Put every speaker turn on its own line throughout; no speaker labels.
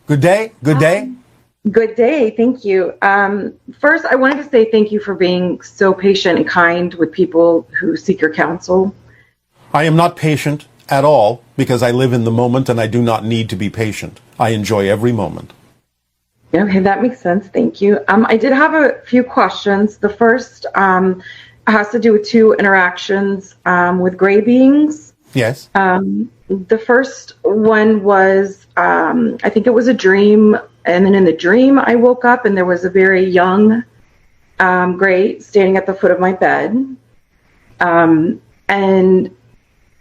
Good day. Good day.
Good day. Thank you. First, I wanted to say thank you for being so patient and kind with people who seek your counsel.
I am not patient at all because I live in the moment and I do not need to be patient. I enjoy every moment.
Okay, that makes sense. Thank you. I did have a few questions. The first has to do with two interactions with gray beings.
Yes.
The first one was, I think it was a dream. And then in the dream, I woke up and there was a very young gray standing at the foot of my bed. And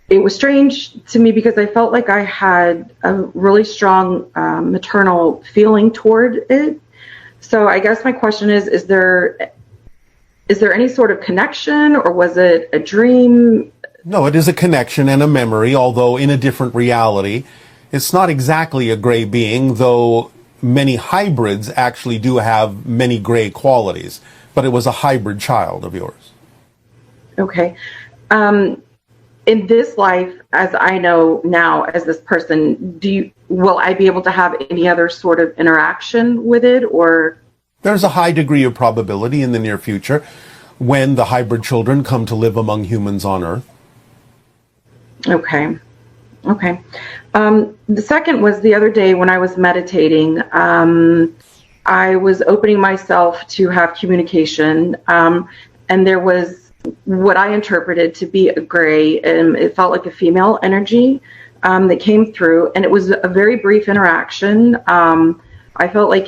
it was strange to me because I felt like I had a really strong maternal feeling toward it. So I guess my question is there any sort of connection, or was it a dream?
No, it is a connection and a memory, although in a different reality. It's not exactly a gray being, though many hybrids actually do have many gray qualities. But it was a hybrid child of yours.
Okay. In this life, as I know now, as this person, will I be able to have any other sort of interaction with it, or?
There's a high degree of probability in the near future when the hybrid children come to live among humans on Earth.
Okay. The second was the other day when I was meditating. I was opening myself to have communication, and there was what I interpreted to be a gray, and it felt like a female energy that came through, and it was a very brief interaction. I felt like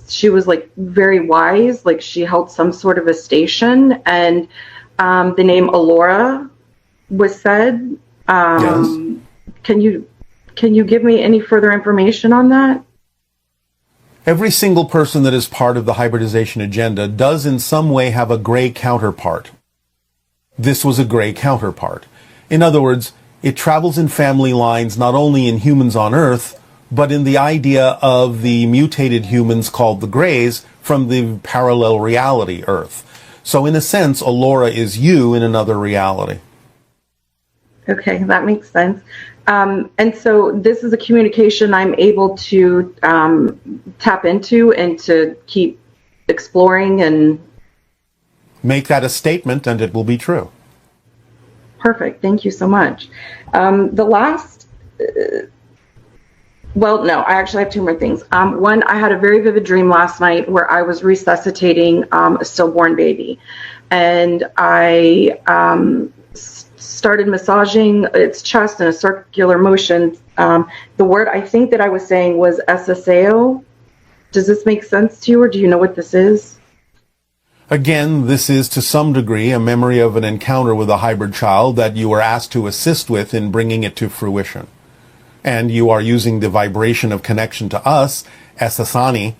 she was like very wise, like she held some sort of a station, and the name Alora was said.
Yes.
Can you give me any further information on that?
Every single person that is part of the hybridization agenda does in some way have a gray counterpart. This was a gray counterpart. In other words, it travels in family lines not only in humans on Earth, but in the idea of the mutated humans called the Greys from the parallel reality Earth. So in a sense, Alora is you in another reality.
Okay, that makes sense. And so this is a communication I'm able to tap into and to keep exploring and...
Make that a statement and it will be true.
Perfect. Thank you so much. The last... well, no, I actually have two more things. One, I had a very vivid dream last night where I was resuscitating a stillborn baby. And I... started massaging its chest in a circular motion. The word I think that I was saying was SSAO. Does this make sense to you, or do you know what this is?
Again, this is to some degree a memory of an encounter with a hybrid child that you were asked to assist with in bringing it to fruition. And you are using the vibration of connection to us, Esasani,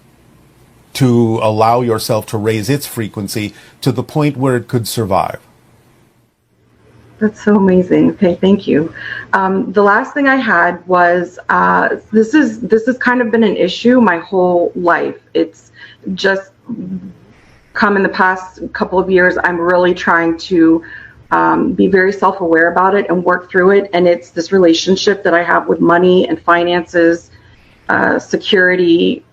to allow yourself to raise its frequency to the point where it could survive.
That's so amazing. Okay, thank you. The last thing I had was this has kind of been an issue my whole life. It's just come in the past couple of years. I'm really trying to be very self-aware about it and work through it. And it's this relationship that I have with money and finances, security,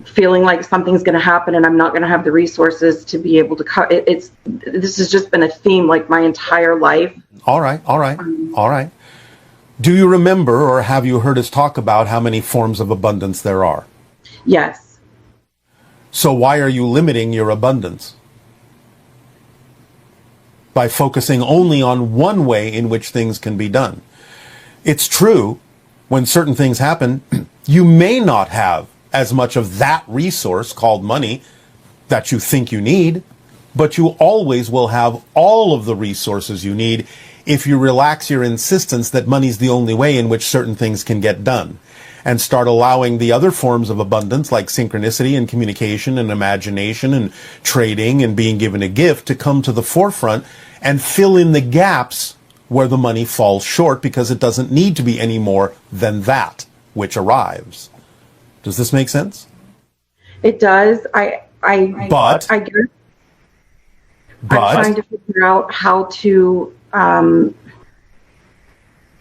feeling like something's going to happen and I'm not going to have the resources to be able to cut it. This has just been a theme like my entire life.
All right. Do you remember, or have you heard us talk about how many forms of abundance there are?
Yes.
So why are you limiting your abundance? By focusing only on one way in which things can be done. It's true, when certain things happen, you may not have as much of that resource called money that you think you need, but you always will have all of the resources you need if you relax your insistence that money's the only way in which certain things can get done, and start allowing the other forms of abundance like synchronicity and communication and imagination and trading and being given a gift to come to the forefront and fill in the gaps where the money falls short, because it doesn't need to be any more than that which arrives. Does this make sense?
It does.
I'm
trying to figure out how to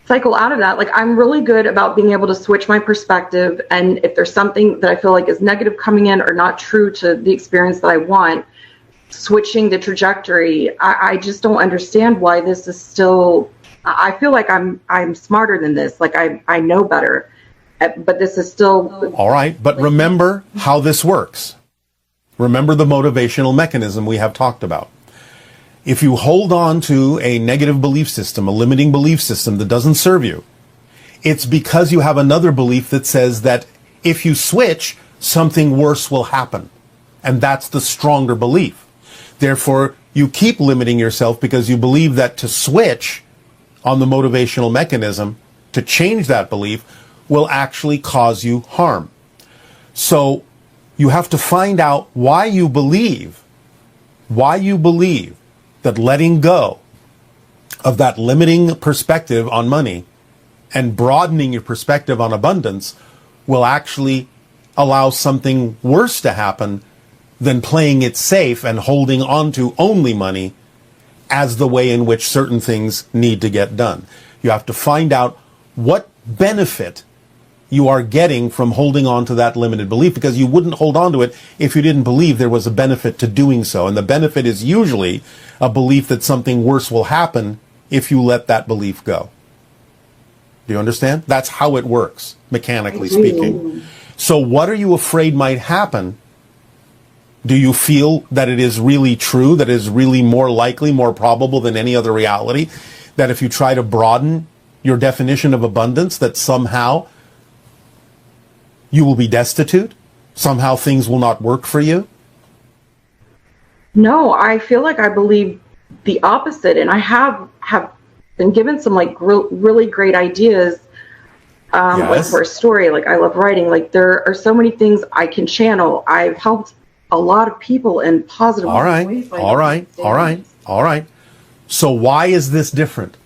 cycle out of that. Like, I'm really good about being able to switch my perspective. And if there's something that I feel like is negative coming in or not true to the experience that I want, switching the trajectory. I just don't understand why this is still, I feel like I'm smarter than this. Like, I know better, but this is still.
All right. But remember how this works. Remember the motivational mechanism we have talked about. If you hold on to a negative belief system, a limiting belief system that doesn't serve you, it's because you have another belief that says that if you switch, something worse will happen. And that's the stronger belief. Therefore, you keep limiting yourself because you believe that to switch on the motivational mechanism, to change that belief, will actually cause you harm. So you have to find out why you believe that letting go of that limiting perspective on money and broadening your perspective on abundance will actually allow something worse to happen than playing it safe and holding on to only money as the way in which certain things need to get done. You have to find out what benefit you are getting from holding on to that limited belief, because you wouldn't hold on to it if you didn't believe there was a benefit to doing so. And the benefit is usually a belief that something worse will happen if you let that belief go. Do you understand? That's how it works, mechanically speaking. So what are you afraid might happen? Do you feel that it is really true, that it is really more likely, more probable than any other reality, that if you try to broaden your definition of abundance, that somehow you will be destitute? Somehow things will not work for you?
No, I feel like I believe the opposite. And I have been given some like really great ideas.
Yes.
Like for a story, like I love writing, like there are so many things I can channel. I've helped a lot of people in positive ways.
All right. So why is this different?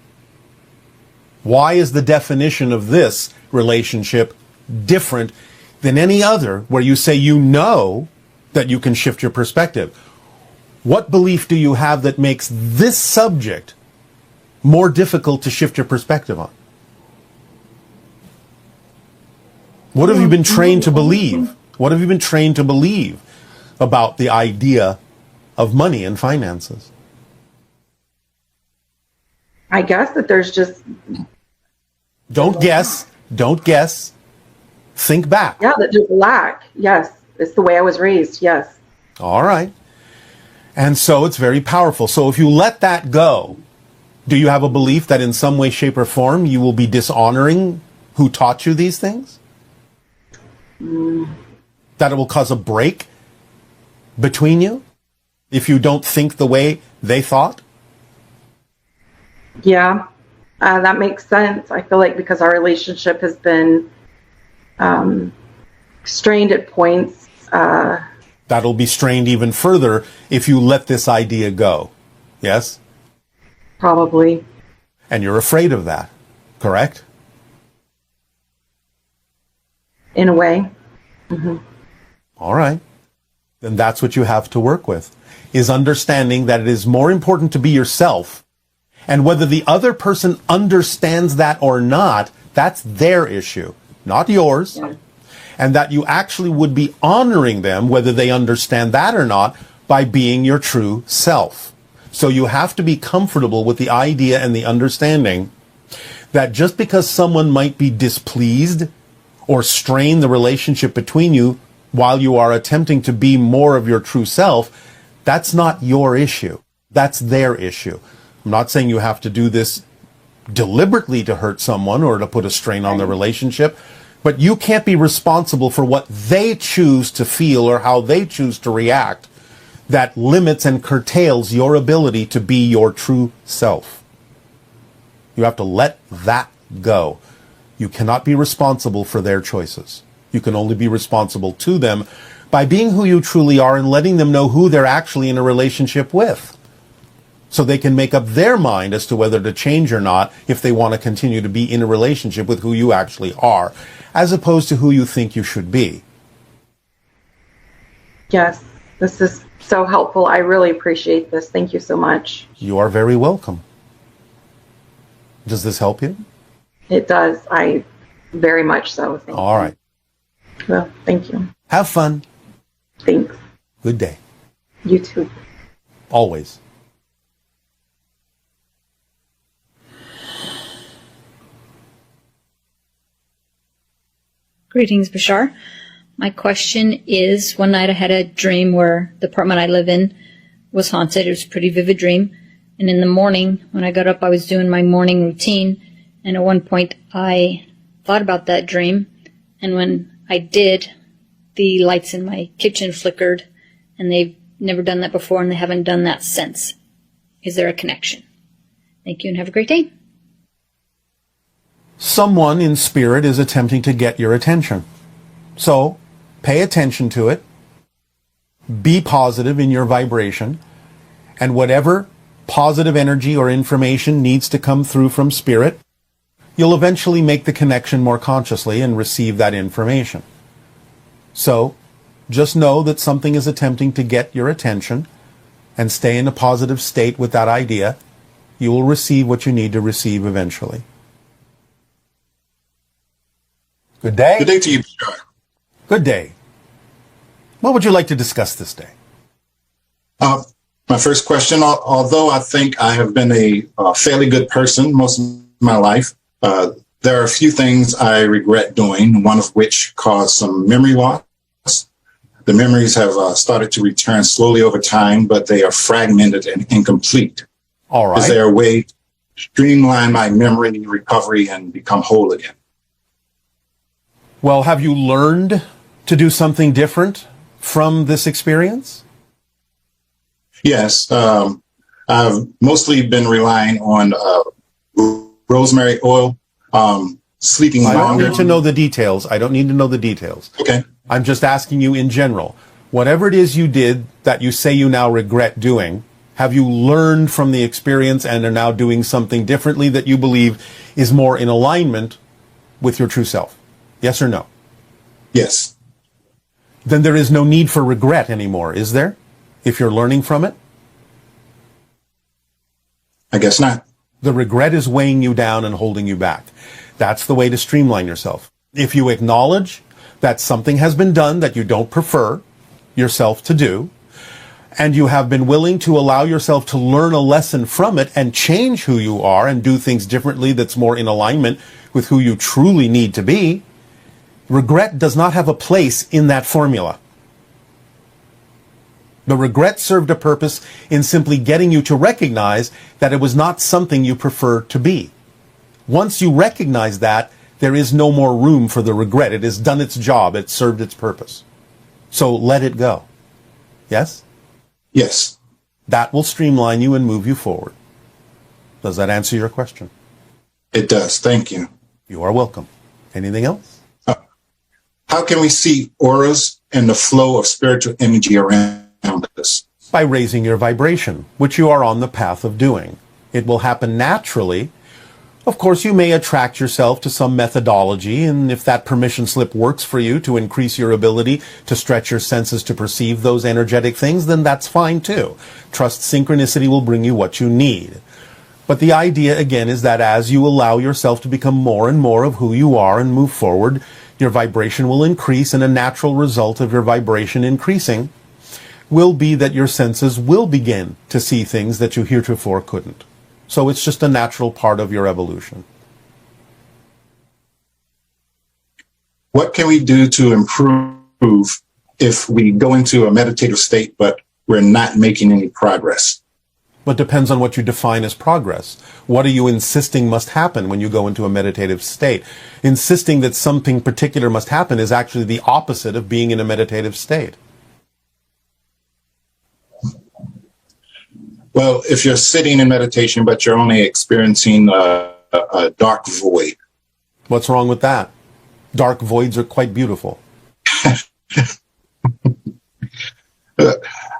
Why is the definition of this relationship different than any other where you say you know that you can shift your perspective? What belief do you have that makes this subject more difficult to shift your perspective on? What have you been trained to believe? What have you been trained to believe about the idea of money and finances?
I guess that there's just...
Don't guess. Think back.
Yeah, that there's a lack. Yes. It's the way I was raised. Yes.
All right. And so it's very powerful. So if you let that go, do you have a belief that in some way, shape, or form you will be dishonoring who taught you these things? That it will cause a break between you if you don't think the way they thought?
Yeah, that makes sense. I feel like because our relationship has been strained at points.
That'll be strained even further if you let this idea go. Yes?
Probably.
And you're afraid of that, correct?
In a way. Mm-hmm.
All right. Then that's what you have to work with, is understanding that it is more important to be yourself. And whether the other person understands that or not, that's their issue, not yours. Yeah. And that you actually would be honoring them, whether they understand that or not, by being your true self. So you have to be comfortable with the idea and the understanding that just because someone might be displeased or strain the relationship between you while you are attempting to be more of your true self, that's not your issue. That's their issue. I'm not saying you have to do this deliberately to hurt someone or to put a strain on the relationship, but you can't be responsible for what they choose to feel or how they choose to react that limits and curtails your ability to be your true self. You have to let that go. You cannot be responsible for their choices. You can only be responsible to them by being who you truly are and letting them know who they're actually in a relationship with, so they can make up their mind as to whether to change or not if they want to continue to be in a relationship with who you actually are, as opposed to who you think you should be.
Yes, this is so helpful. I really appreciate this. Thank you so much.
You are very welcome. Does this help you?
It does. I very much so. Thank
All
you.
right.
Well, thank you.
Have fun.
Thanks.
Good day.
You too.
Always.
Greetings, Bashar. My question is, one night I had a dream where the apartment I live in was haunted. It was a pretty vivid dream. And in the morning, when I got up, I was doing my morning routine. And at one point, I thought about that dream. And when I did, the lights in my kitchen flickered. And they've never done that before, and they haven't done that since. Is there a connection? Thank you, and have a great day.
Someone in spirit is attempting to get your attention. So, pay attention to it. Be positive in your vibration. And whatever positive energy or information needs to come through from spirit, you'll eventually make the connection more consciously and receive that information. So, just know that something is attempting to get your attention, and stay in a positive state with that idea. You will receive what you need to receive eventually. Good day.
Good day to you, Bashar.
Good day. What would you like to discuss this day?
My first question, although I think I have been a fairly good person most of my life, there are a few things I regret doing, one of which caused some memory loss. The memories have started to return slowly over time, but they are fragmented and incomplete.
All right.
Is there a way to streamline my memory recovery and become whole again?
Well, have you learned to do something different from this experience?
Yes. I've mostly been relying on rosemary oil, sleeping
I don't
longer.
need to know the details. I don't need to know the details.
Okay.
I'm just asking you in general. Whatever it is you did that you say you now regret doing, have you learned from the experience and are now doing something differently that you believe is more in alignment with your true self? Yes or no?
Yes.
Then there is no need for regret anymore, is there? If you're learning from it?
I guess not.
The regret is weighing you down and holding you back. That's the way to streamline yourself. If you acknowledge that something has been done that you don't prefer yourself to do, and you have been willing to allow yourself to learn a lesson from it and change who you are and do things differently that's more in alignment with who you truly need to be, regret does not have a place in that formula. The regret served a purpose in simply getting you to recognize that it was not something you prefer to be. Once you recognize that, there is no more room for the regret. It has done its job. It served its purpose. So let it go. Yes?
Yes.
That will streamline you and move you forward. Does that answer your question?
It does. Thank you.
You are welcome. Anything else?
How can we see auras and the flow of spiritual energy around us?
By raising your vibration, which you are on the path of doing. It will happen naturally. Of course, you may attract yourself to some methodology, and if that permission slip works for you to increase your ability to stretch your senses to perceive those energetic things, then that's fine too. Trust synchronicity will bring you what you need. But the idea, again, is that as you allow yourself to become more and more of who you are and move forward, your vibration will increase, and a natural result of your vibration increasing will be that your senses will begin to see things that you heretofore couldn't. So it's just a natural part of your evolution.
What can we do to improve if we go into a meditative state, but we're not making any progress?
But depends on what you define as progress. What are you insisting must happen when you go into a meditative state? Insisting that something particular must happen is actually the opposite of being in a meditative state.
Well, if you're sitting in meditation, but you're only experiencing a dark void.
What's wrong with that? Dark voids are quite beautiful.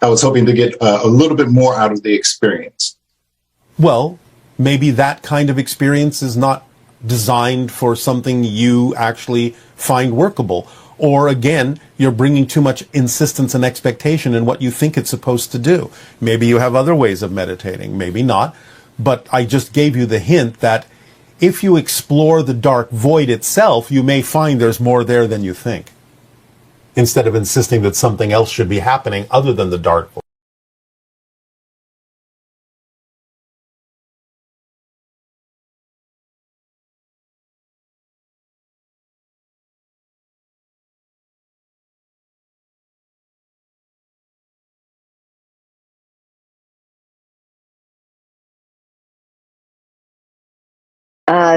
I was hoping to get a little bit more out of the experience.
Well, maybe that kind of experience is not designed for something you actually find workable. Or again, you're bringing too much insistence and expectation in what you think it's supposed to do. Maybe you have other ways of meditating, maybe not. But I just gave you the hint that if you explore the dark void itself, you may find there's more there than you think, instead of insisting that something else should be happening other than the dark void.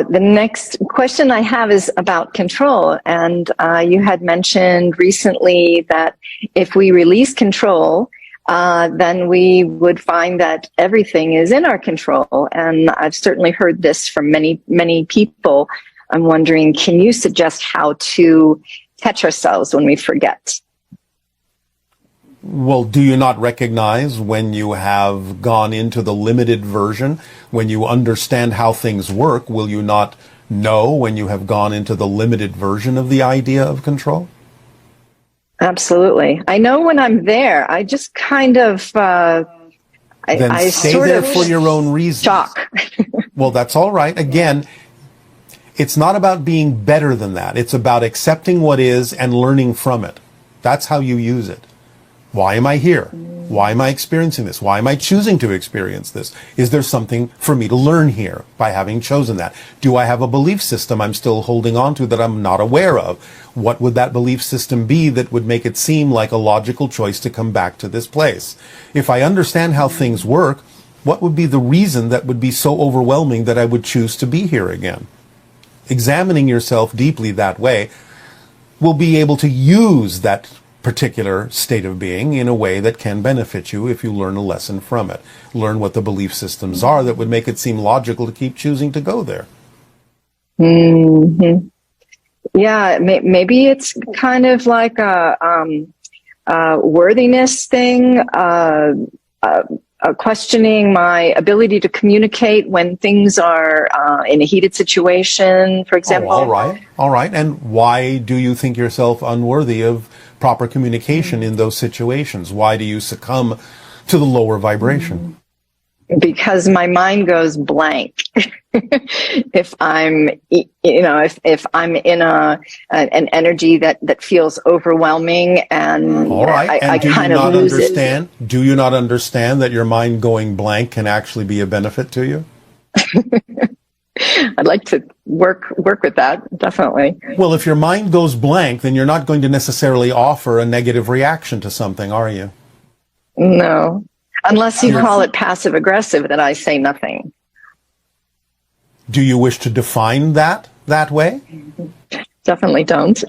The next question I have is about control. And you had mentioned recently that if we release control, then we would find that everything is in our control. And I've certainly heard this from many, many people. I'm wondering, can you suggest how to catch ourselves when we forget?
Well, do you not recognize when you have gone into the limited version, when you understand how things work, will you not know when you have gone into the limited version of the idea of control?
Absolutely. I know when I'm there, I just kind of,
Then
I
stay
sort
there
of
for your own reasons.
shock.
Well, that's all right. Again, it's not about being better than that. It's about accepting what is and learning from it. That's how you use it. Why am I here? Why am I experiencing this? Why am I choosing to experience this? Is there something for me to learn here by having chosen that? Do I have a belief system I'm still holding on to that I'm not aware of? What would that belief system be that would make it seem like a logical choice to come back to this place? If I understand how things work, what would be the reason that would be so overwhelming that I would choose to be here again? Examining yourself deeply that way will be able to use that particular state of being in a way that can benefit you if you learn a lesson from it. Learn what the belief systems are that would make it seem logical to keep choosing to go there.
Mm-hmm. Yeah, maybe it's kind of like a worthiness thing, questioning my ability to communicate when things are in a heated situation, for example.
Oh, all right. And why do you think yourself unworthy of proper communication in those situations? Why do you succumb to the lower vibration?
Because my mind goes blank. If I'm, if I'm in an energy that feels overwhelming, and
all right,
I kind of lose it.
Do you not understand that your mind going blank can actually be a benefit to you?
I'd like to work with that, definitely.
Well, if your mind goes blank, then you're not going to necessarily offer a negative reaction to something, are you?
No. Unless you call it passive aggressive, that I say nothing.
Do you wish to define that way?
Definitely don't.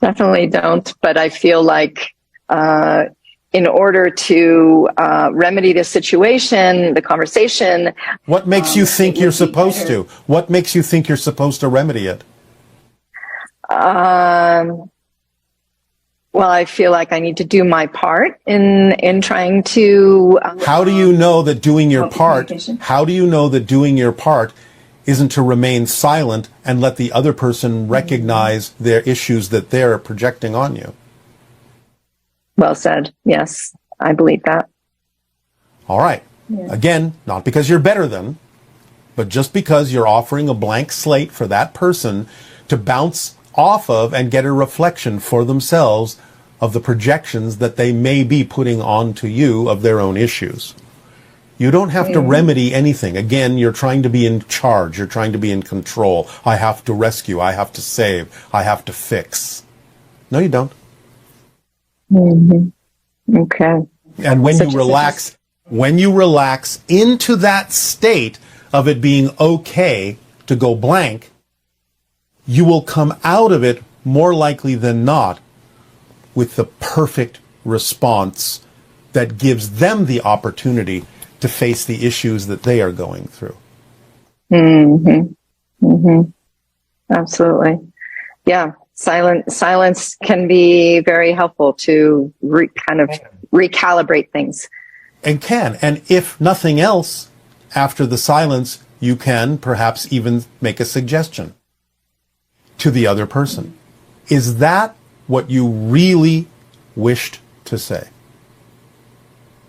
Definitely don't. But I feel like in order to remedy the situation, the conversation.
What makes you think you're supposed to? What makes you think you're supposed to remedy it?
Well, I feel like I need to do my part in trying to.
How do you know that doing your part? How do you know that doing your part isn't to remain silent and let the other person recognize their issues that they're projecting on you?
Well said. Yes, I believe that.
All right. Yeah. Again, not because you're better than, but just because you're offering a blank slate for that person to bounce off of and get a reflection for themselves of the projections that they may be putting onto you of their own issues. You don't have to remedy anything. Again, you're trying to be in charge. You're trying to be in control. I have to rescue. I have to save. I have to fix. No, you don't.
Mm-hmm. Okay.
And when you relax into that state of it being okay to go blank, you will come out of it more likely than not with the perfect response that gives them the opportunity to face the issues that they are going through.
Mm-hmm. Mm-hmm. Absolutely. Yeah. Silence can be very helpful to kind of recalibrate things.
And if nothing else, after the silence, you can perhaps even make a suggestion to the other person. Is that what you really wished to say?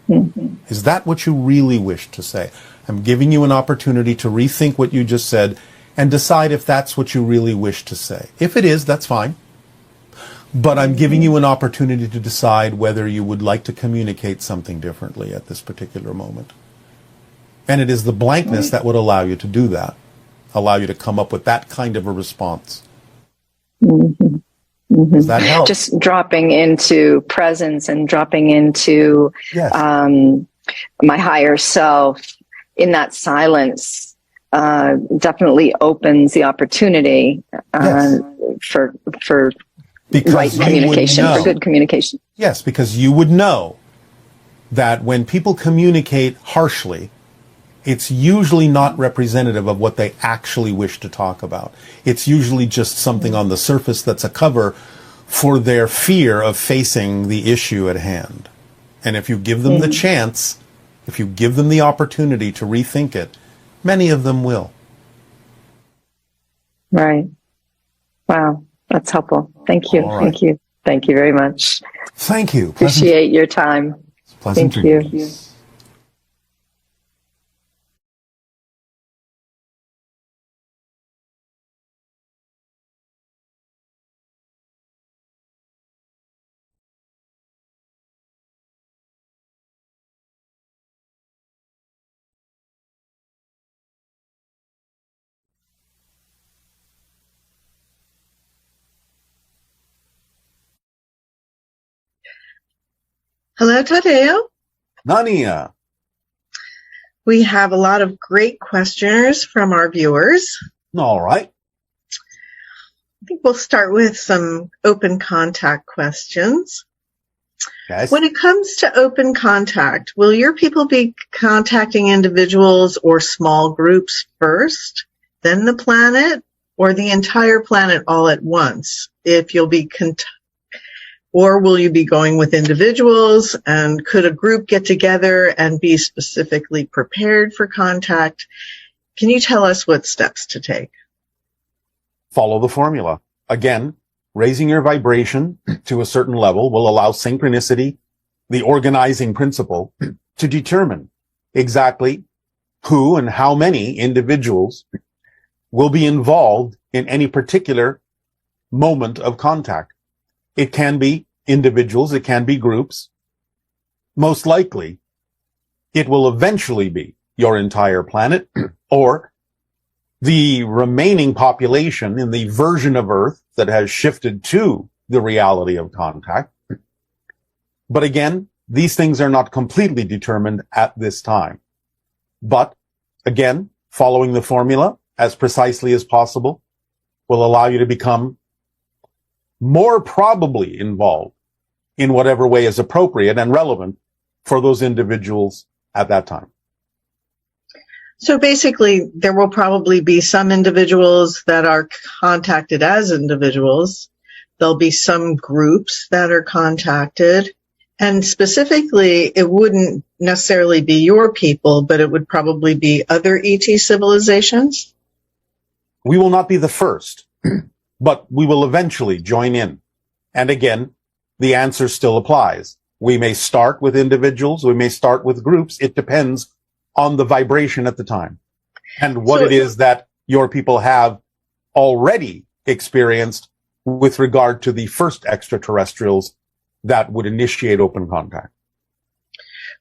Mm-hmm.
Is that what you really wished to say? I'm giving you an opportunity to rethink what you just said and decide if that's what you really wish to say. If it is, that's fine. But I'm giving you an opportunity to decide whether you would like to communicate something differently at this particular moment. And it is the blankness that would allow you to do that, allow you to come up with that kind of a response.
Mm-hmm. Mm-hmm.
Does that help?
Just dropping into presence and dropping into
Yes.
My higher self in that silence definitely opens the opportunity
Yes.
for
Because
right
you would
communication,
know.
for good communication.
Yes, because you would know that when people communicate harshly, it's usually not representative of what they actually wish to talk about. It's usually just something on the surface that's a cover for their fear of facing the issue at hand. And if you give them the chance, if you give them the opportunity to rethink it, many of them will.
Right. Wow. That's helpful. Thank you.
All right.
Thank you. Thank you very much.
Thank you.
Appreciate your time.
Pleasant
Thank you.
dreams.
Hello, Tadeo.
Nania.
We have a lot of great questioners from our viewers.
All right.
I think we'll start with some open contact questions.
Yes.
When it comes to open contact, will your people be contacting individuals or small groups first, then the planet, or the entire planet all at once? If you'll be or will you be going with individuals, and could a group get together and be specifically prepared for contact? Can you tell us what steps to take?
Follow the formula. Again, raising your vibration to a certain level will allow synchronicity, the organizing principle, to determine exactly who and how many individuals will be involved in any particular moment of contact. It can be individuals, it can be groups. Most likely, it will eventually be your entire planet or the remaining population in the version of Earth that has shifted to the reality of contact. But again, these things are not completely determined at this time. But again, following the formula as precisely as possible will allow you to become more probably involved in whatever way is appropriate and relevant for those individuals at that time.
So basically, there will probably be some individuals that are contacted as individuals. There'll be some groups that are contacted. And specifically, it wouldn't necessarily be your people, but it would probably be other ET civilizations.
We will not be the first, but we will eventually join in. And again, the answer still applies. We may start with individuals, we may start with groups. It depends on the vibration at the time and what it is that your people have already experienced with regard to the first extraterrestrials that would initiate open contact.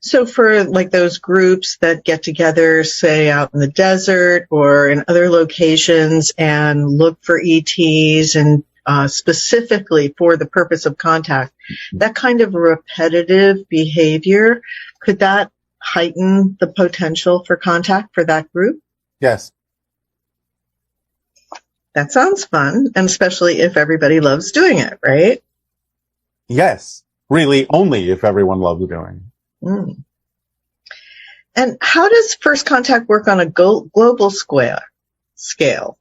So for like those groups that get together, say out in the desert or in other locations and look for ETs and specifically for the purpose of contact, that kind of repetitive behavior, could that heighten the potential for contact for that group?
Yes.
That sounds fun, and especially if everybody loves doing it, right?
Yes. Really, only if everyone loves doing it.
Mm. And how does first contact work on a global scale?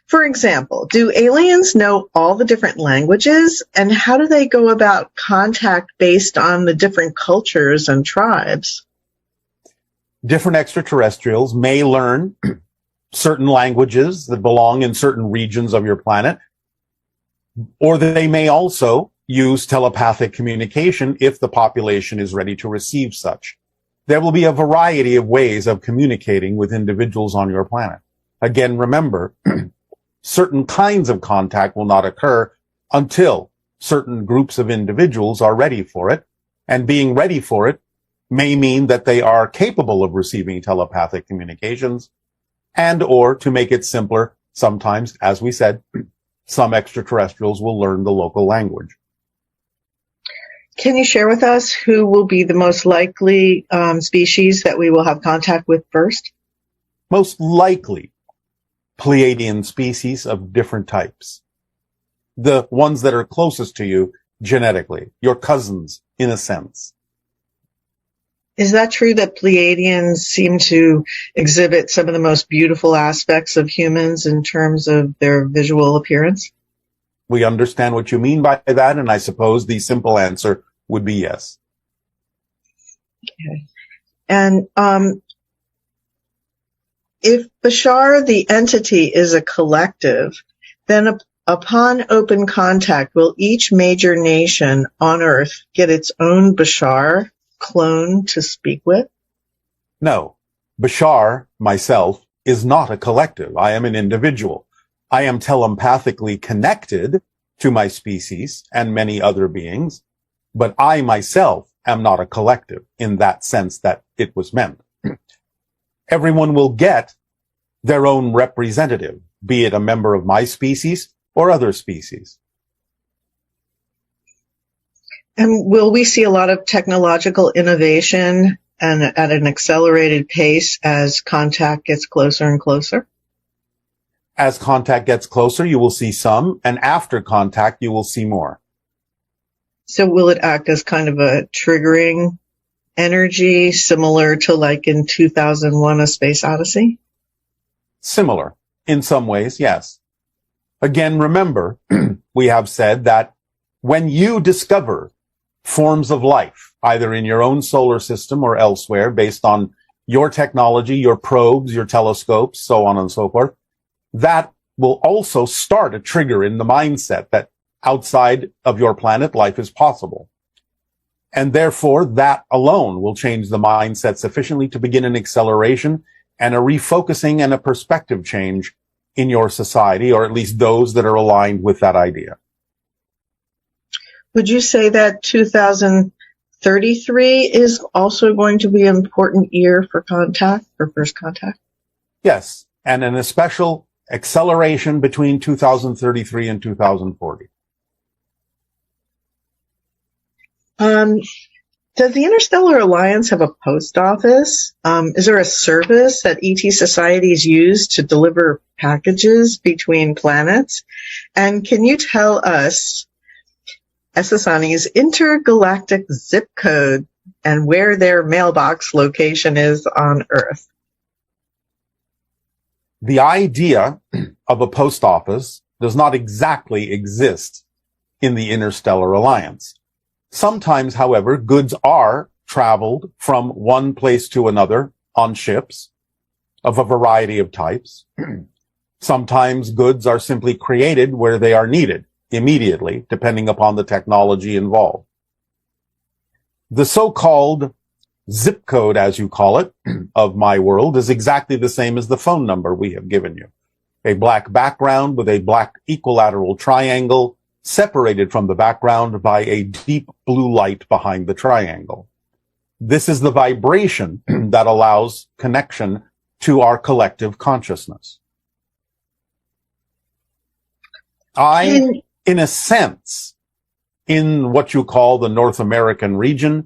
For example, do aliens know all the different languages, and how do they go about contact based on the different cultures and tribes?
Different extraterrestrials may learn certain languages that belong in certain regions of your planet, or they may also use telepathic communication if the population is ready to receive such. There will be a variety of ways of communicating with individuals on your planet. Again, remember, certain kinds of contact will not occur until certain groups of individuals are ready for it. And being ready for it may mean that they are capable of receiving telepathic communications, and or, to make it simpler, sometimes, as we said, some extraterrestrials will learn the local language.
Can you share with us who will be the most likely species that we will have contact with first?
Most likely, Pleiadian species of different types. The ones that are closest to you genetically, your cousins, in a sense.
Is that true that Pleiadians seem to exhibit some of the most beautiful aspects of humans in terms of their visual appearance?
We understand what you mean by that, and I suppose the simple answer would be yes.
Okay. And if Bashar, the entity, is a collective, then upon open contact, will each major nation on Earth get its own Bashar clone to speak with?
No. Bashar, myself, is not a collective. I am an individual. I am telepathically connected to my species and many other beings, but I myself am not a collective in that sense that it was meant. Everyone will get their own representative, be it a member of my species or other species.
And will we see a lot of technological innovation and at an accelerated pace as contact gets closer and closer?
As contact gets closer, you will see some, and after contact, you will see more.
So will it act as kind of a triggering energy, similar to like in 2001, A Space Odyssey?
Similar. In some ways, yes. Again, remember, we have said that when you discover forms of life, either in your own solar system or elsewhere, based on your technology, your probes, your telescopes, so on and so forth, that will also start a trigger in the mindset that outside of your planet, life is possible. And therefore, that alone will change the mindset sufficiently to begin an acceleration and a refocusing and a perspective change in your society, or at least those that are aligned with that idea.
Would you say that 2033 is also going to be an important year for contact, for first contact?
Yes, and an especial acceleration between 2033 and 2040.
Does the Interstellar Alliance have a post office? Is there a service that ET societies use to deliver packages between planets? And can you tell us Essassani's intergalactic zip code and where their mailbox location is on Earth?
The idea of a post office does not exactly exist in the Interstellar Alliance. Sometimes, however, goods are traveled from one place to another on ships of a variety of types. Sometimes goods are simply created where they are needed immediately, depending upon the technology involved. The so-called zip code, as you call it, of my world is exactly the same as the phone number we have given you. A black background with a black equilateral triangle separated from the background by a deep blue light behind the triangle. This is the vibration that allows connection to our collective consciousness. I, in a sense, in what you call the North American region,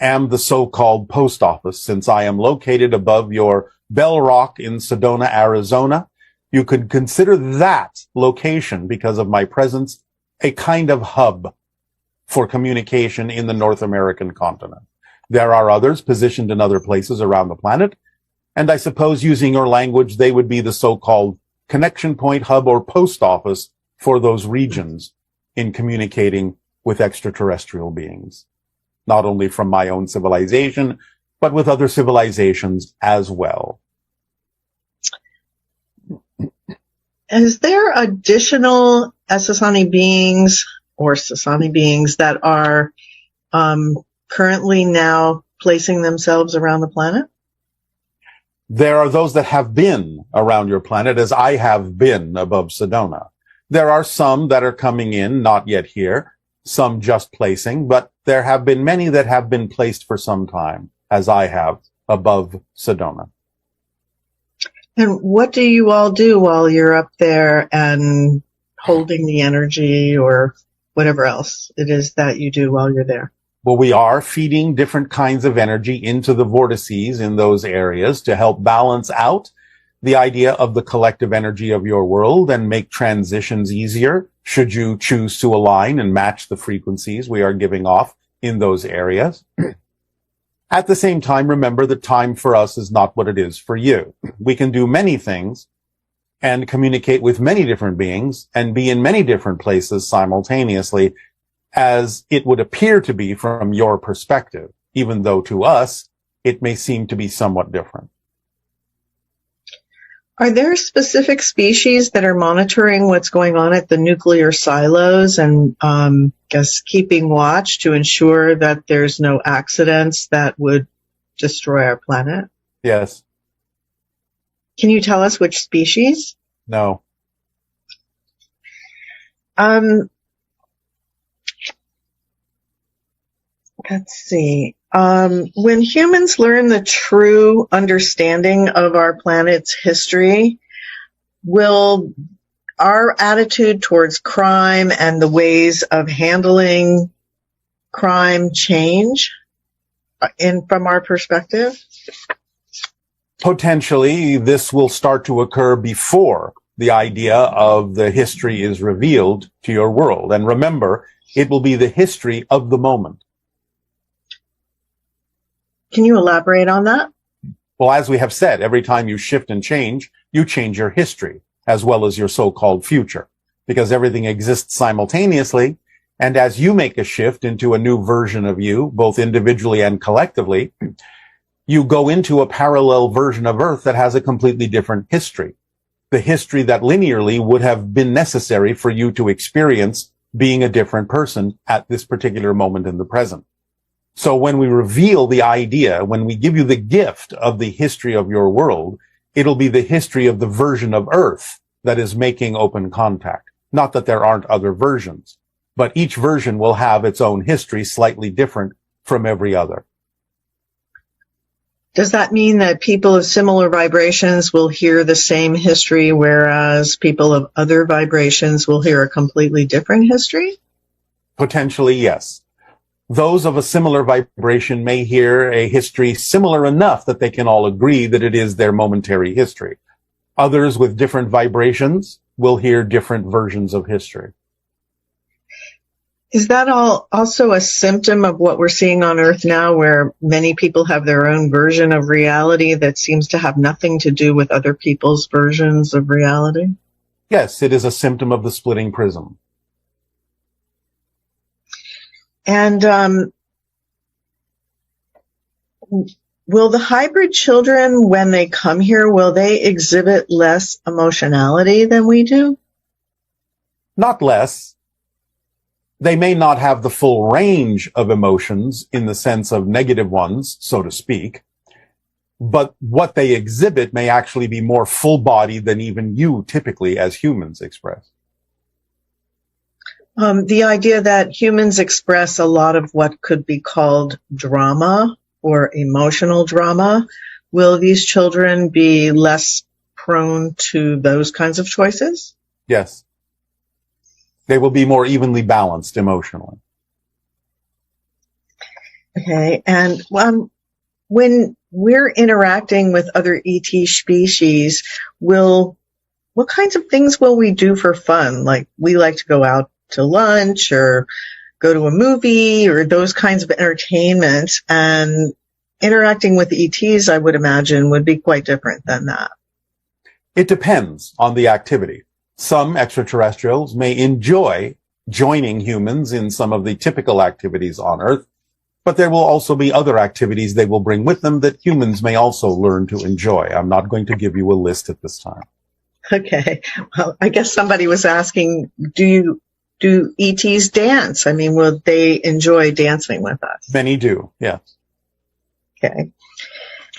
am the so-called post office, since I am located above your Bell Rock in Sedona, Arizona. You could consider that location, because of my presence, a kind of hub for communication in the North American continent. There are others positioned in other places around the planet, and I suppose, using your language, they would be the so-called connection point, hub, or post office for those regions in communicating with extraterrestrial beings, not only from my own civilization, but with other civilizations as well.
Is there additional Essassani beings or Sassani beings that are currently now placing themselves around the planet?
There are those that have been around your planet, as I have been above Sedona. There are some that are coming in, not yet here, some just placing, but there have been many that have been placed for some time, as I have above Sedona.
And what do you all do while you're up there and holding the energy or whatever else it is that you do while you're there?
Well, we are feeding different kinds of energy into the vortices in those areas to help balance out the idea of the collective energy of your world and make transitions easier should you choose to align and match the frequencies we are giving off in those areas. At the same time, remember that time for us is not what it is for you. We can do many things and communicate with many different beings and be in many different places simultaneously, as it would appear to be from your perspective, even though to us, it may seem to be somewhat different.
Are there specific species that are monitoring what's going on at the nuclear silos and keeping watch to ensure that there's no accidents that would destroy our planet?
Yes.
Can you tell us which species?
No.
Let's see. When humans learn the true understanding of our planet's history, will our attitude towards crime and the ways of handling crime change from our perspective?
Potentially, this will start to occur before the idea of the history is revealed to your world. And remember, it will be the history of the moment.
Can you elaborate on that?
Well, as we have said, every time you shift and change, you change your history as well as your so-called future, because everything exists simultaneously. And as you make a shift into a new version of you, both individually and collectively, you go into a parallel version of Earth that has a completely different history. The history that linearly would have been necessary for you to experience being a different person at this particular moment in the present. So when we reveal the idea, when we give you the gift of the history of your world, it'll be the history of the version of Earth that is making open contact. Not that there aren't other versions, but each version will have its own history slightly different from every other.
Does that mean that people of similar vibrations will hear the same history, whereas people of other vibrations will hear a completely different history?
Potentially, yes. Those of a similar vibration may hear a history similar enough that they can all agree that it is their momentary history. Others with different vibrations will hear different versions of history.
Is that also a symptom of what we're seeing on Earth now, where many people have their own version of reality that seems to have nothing to do with other people's versions of reality?
Yes, it is a symptom of the splitting prism.
And will the hybrid children, when they come here, will they exhibit less emotionality than we do?
Not less. They may not have the full range of emotions in the sense of negative ones, so to speak, but what they exhibit may actually be more full-bodied than even you typically as humans express.
The idea that humans express a lot of what could be called drama or emotional drama, will these children be less prone to those kinds of choices?
Yes. They will be more evenly balanced emotionally.
Okay, and when we're interacting with other ET species, what kinds of things will we do for fun? Like, we like to go out to lunch or go to a movie or those kinds of entertainment, and interacting with ETs, I would imagine, would be quite different than that.
It depends on the activity. Some extraterrestrials may enjoy joining humans in some of the typical activities on Earth, but there will also be other activities they will bring with them that humans may also learn to enjoy. I'm not going to give you a list at this time.
Okay. Well, I guess somebody was asking, do ETs dance? I mean, will they enjoy dancing with us?
Many do, yes.
Okay.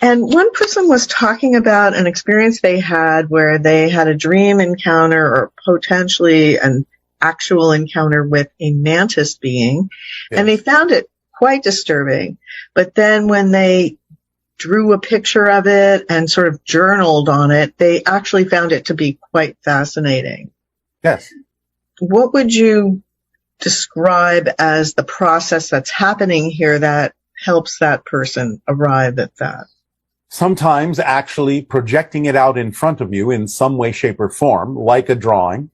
And one person was talking about an experience they had where they had a dream encounter or potentially an actual encounter with a mantis being,
Yes.
and they found it quite disturbing. But then when they drew a picture of it and sort of journaled on it, they actually found it to be quite fascinating.
Yes.
What would you describe as the process that's happening here that helps that person arrive at that?
Sometimes actually projecting it out in front of you in some way, shape, or form, like a drawing,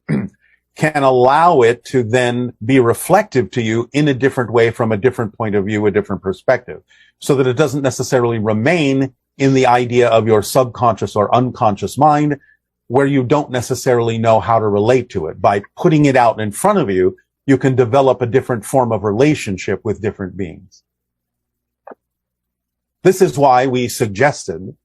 can allow it to then be reflective to you in a different way, from a different point of view, a different perspective, so that it doesn't necessarily remain in the idea of your subconscious or unconscious mind, where you don't necessarily know how to relate to it. By putting it out in front of you, you can develop a different form of relationship with different beings. This is why we suggested,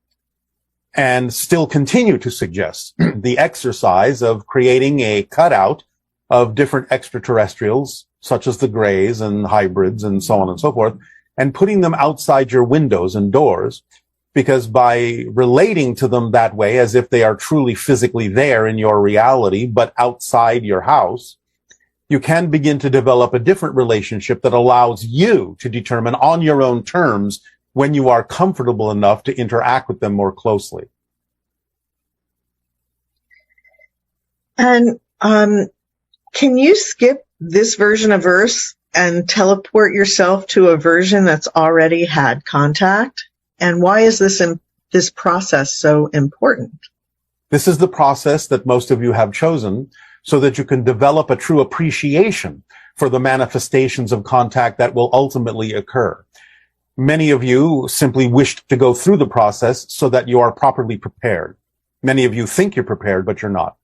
and still continue to suggest, the exercise of creating a cutout of different extraterrestrials, such as the Greys and hybrids and so on and so forth, and putting them outside your windows and doors, because by relating to them that way, as if they are truly physically there in your reality, but outside your house, you can begin to develop a different relationship that allows you to determine on your own terms when you are comfortable enough to interact with them more closely.
And can you skip this version of Earth and teleport yourself to a version that's already had contact? And why is this process so important?
This is the process that most of you have chosen so that you can develop a true appreciation for the manifestations of contact that will ultimately occur. Many of you simply wish to go through the process so that you are properly prepared. Many of you think you're prepared, but you're not,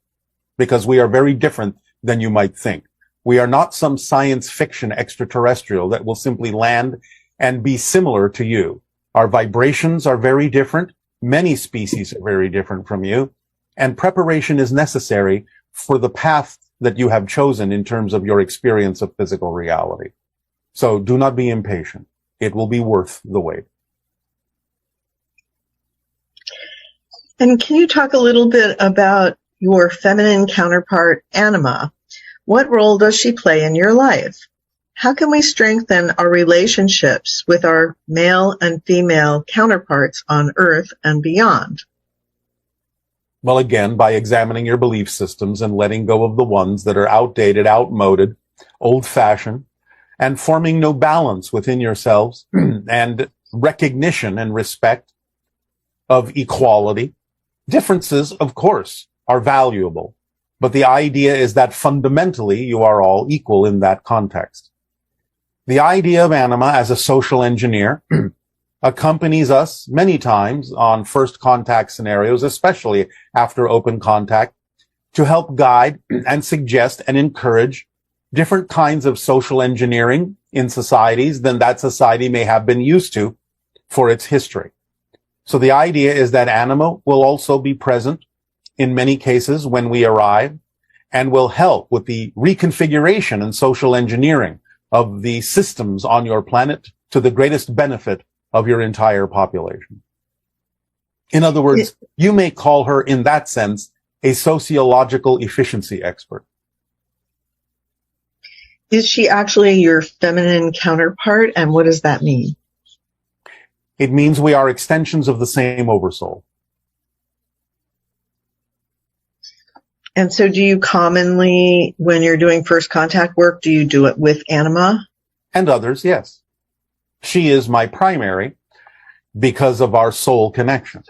because we are very different than you might think. We are not some science fiction extraterrestrial that will simply land and be similar to you. Our vibrations are very different. Many species are very different from you, and preparation is necessary for the path that you have chosen in terms of your experience of physical reality. So do not be impatient. It will be worth the wait.
And can you talk a little bit about your feminine counterpart, Anima? What role does she play in your life? How can we strengthen our relationships with our male and female counterparts on Earth and beyond?
Well, again, by examining your belief systems and letting go of the ones that are outdated, outmoded, old-fashioned, and forming no balance within yourselves, and recognition and respect of equality. Differences, of course, are valuable, but the idea is that fundamentally you are all equal in that context. The idea of Anima as a social engineer accompanies us many times on first contact scenarios, especially after open contact, to help guide and suggest and encourage different kinds of social engineering in societies than that society may have been used to for its history. So the idea is that Anima will also be present in many cases when we arrive, and will help with the reconfiguration and social engineering of the systems on your planet to the greatest benefit of your entire population. In other words, you may call her, in that sense, a sociological efficiency expert.
Is she actually your feminine counterpart, and what does that mean?
It means we are extensions of the same oversoul.
And so do you commonly, when you're doing first contact work, do you do it with Anima?
And others, yes. She is my primary because of our soul connection.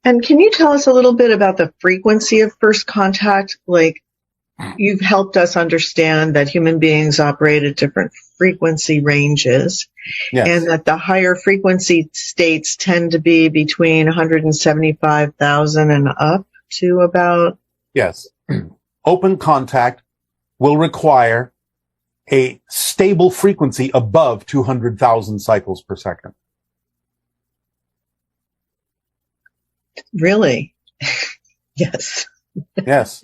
And can you tell us a little bit about the frequency of first contact? Like, you've helped us understand that human beings operate at different frequency ranges,
Yes.
and that the higher frequency states tend to be between 175,000 and up to about...
Yes. Open contact will require a stable frequency above 200,000 cycles per second.
Really? Yes.
Yes.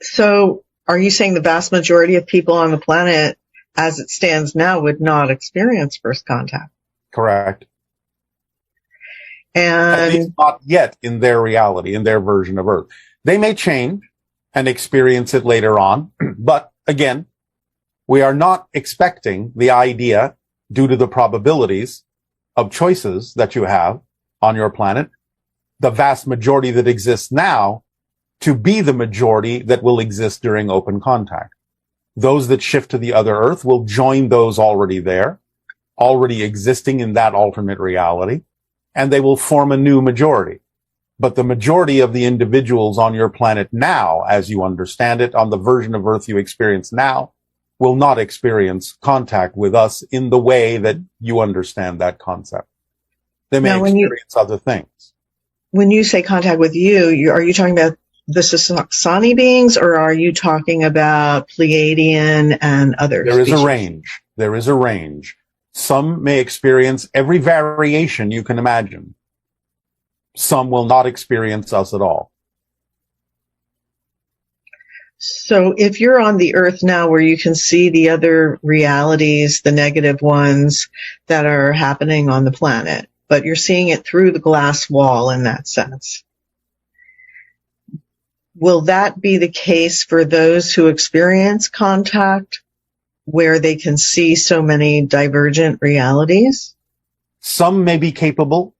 So are you saying the vast majority of people on the planet, as it stands now, would not experience first contact?
Correct. At least
And
not yet in their reality, in their version of Earth. They may change and experience it later on, but again, we are not expecting the idea, due to the probabilities of choices that you have on your planet, the vast majority that exists now, to be the majority that will exist during open contact. Those that shift to the other Earth will join those already there, already existing in that alternate reality, and they will form a new majority. But the majority of the individuals on your planet now, as you understand it, on the version of Earth you experience now, will not experience contact with us in the way that you understand that concept. They may
Now,
experience other things.
when you say contact with you, are you talking about the Sasani beings, or are you talking about Pleiadian and other
There is
species?
a range. There is a range. Some may experience every variation you can imagine. Some will not experience us at all.
So if you're on the Earth now where you can see the other realities, the negative ones that are happening on the planet, but you're seeing it through the glass wall in that sense, will that be the case for those who experience contact where they can see so many divergent realities?
Some may be capable.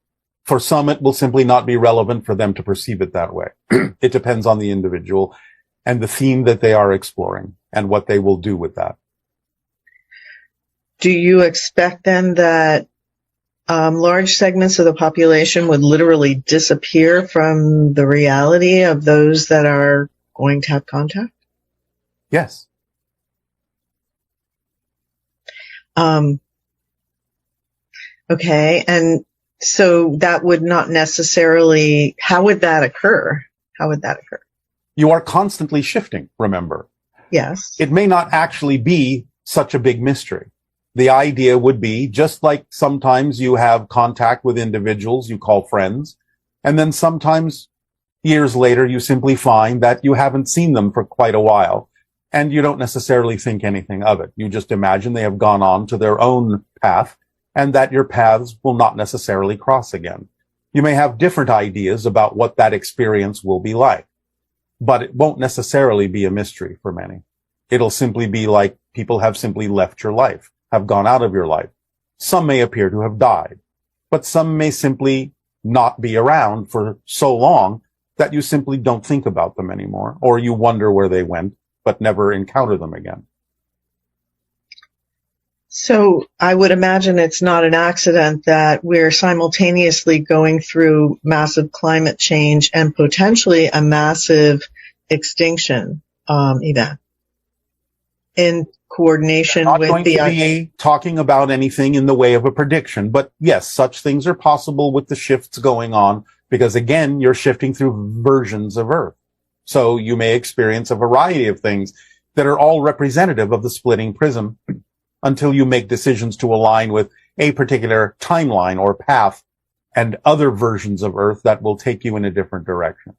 For some, it will simply not be relevant for them to perceive it that way. It depends on the individual and the theme that they are exploring and what they will do with that.
Do you expect then that large segments of the population would literally disappear from the reality of those that are going to have contact?
Yes.
Okay, and so that would not necessarily, how would that occur? How would that occur?
You are constantly shifting, remember.
Yes.
It may not actually be such a big mystery. The idea would be, just like sometimes you have contact with individuals you call friends, and then sometimes years later you simply find that you haven't seen them for quite a while, and you don't necessarily think anything of it. You just imagine they have gone on to their own path, and that your paths will not necessarily cross again. You may have different ideas about what that experience will be like, but it won't necessarily be a mystery for many. It'll simply be like people have simply left your life, have gone out of your life. Some may appear to have died, but some may simply not be around for so long that you simply don't think about them anymore, or you wonder where they went, but never encounter them again.
So I would imagine it's not an accident that we're simultaneously going through massive climate change and potentially a massive extinction event in coordination
Not
with
going to be talking about anything in the way of a prediction, but yes, such things are possible with the shifts going on, because again, you're shifting through versions of Earth. So you may experience a variety of things that are all representative of the splitting prism until you make decisions to align with a particular timeline or path and other versions of Earth that will take you in a different direction.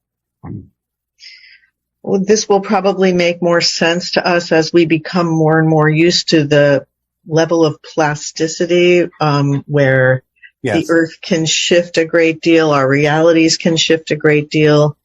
Well, this will probably make more sense to us as we become more and more used to the level of plasticity, where
Yes.
the Earth can shift a great deal, our realities can shift a great deal.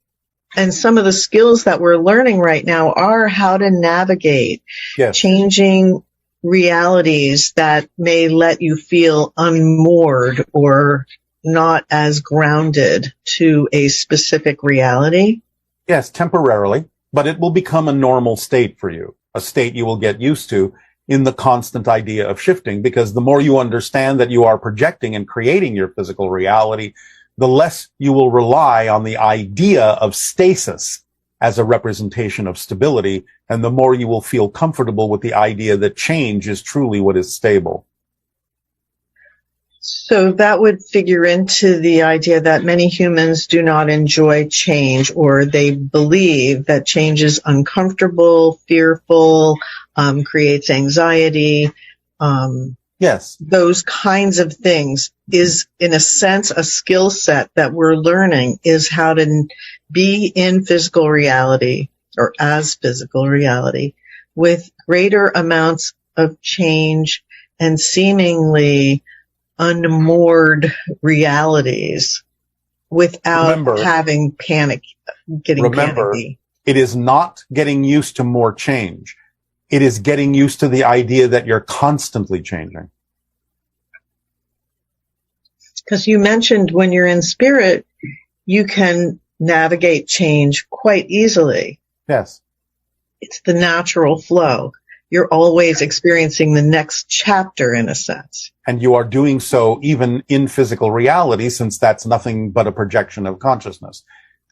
And some of the skills that we're learning right now are how to navigate
Yes.
changing realities that may let you feel unmoored or not as grounded to a specific reality.
Yes, temporarily, but it will become a normal state for you, a state you will get used to in the constant idea of shifting, because the more you understand that you are projecting and creating your physical reality, the less you will rely on the idea of stasis as a representation of stability, and the more you will feel comfortable with the idea that change is truly what is stable.
So that would figure into the idea that many humans do not enjoy change, or they believe that change is uncomfortable, fearful, creates anxiety.
Yes.
Those kinds of things is, in a sense, a skill set that we're learning, is how to be in physical reality or as physical reality with greater amounts of change and seemingly unmoored realities without having getting panicky.
It is not getting used to more change. It is getting used to the idea that you're constantly changing.
Because you mentioned when you're in spirit, you can navigate change quite easily.
Yes.
It's the natural flow. You're always experiencing the next chapter in a sense.
And you are doing so even in physical reality, since that's nothing but a projection of consciousness.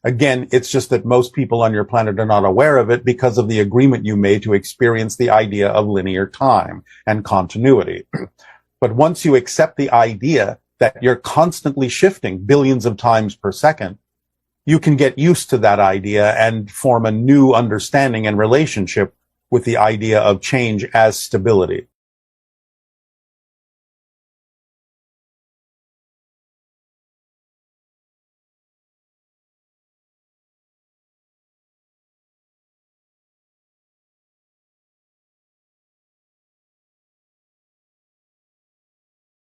Again, it's just that most people on your planet are not aware of it because of the agreement you made to experience the idea of linear time and continuity. But once you accept the idea that you're constantly shifting billions of times per second, you can get used to that idea and form a new understanding and relationship with the idea of change as stability.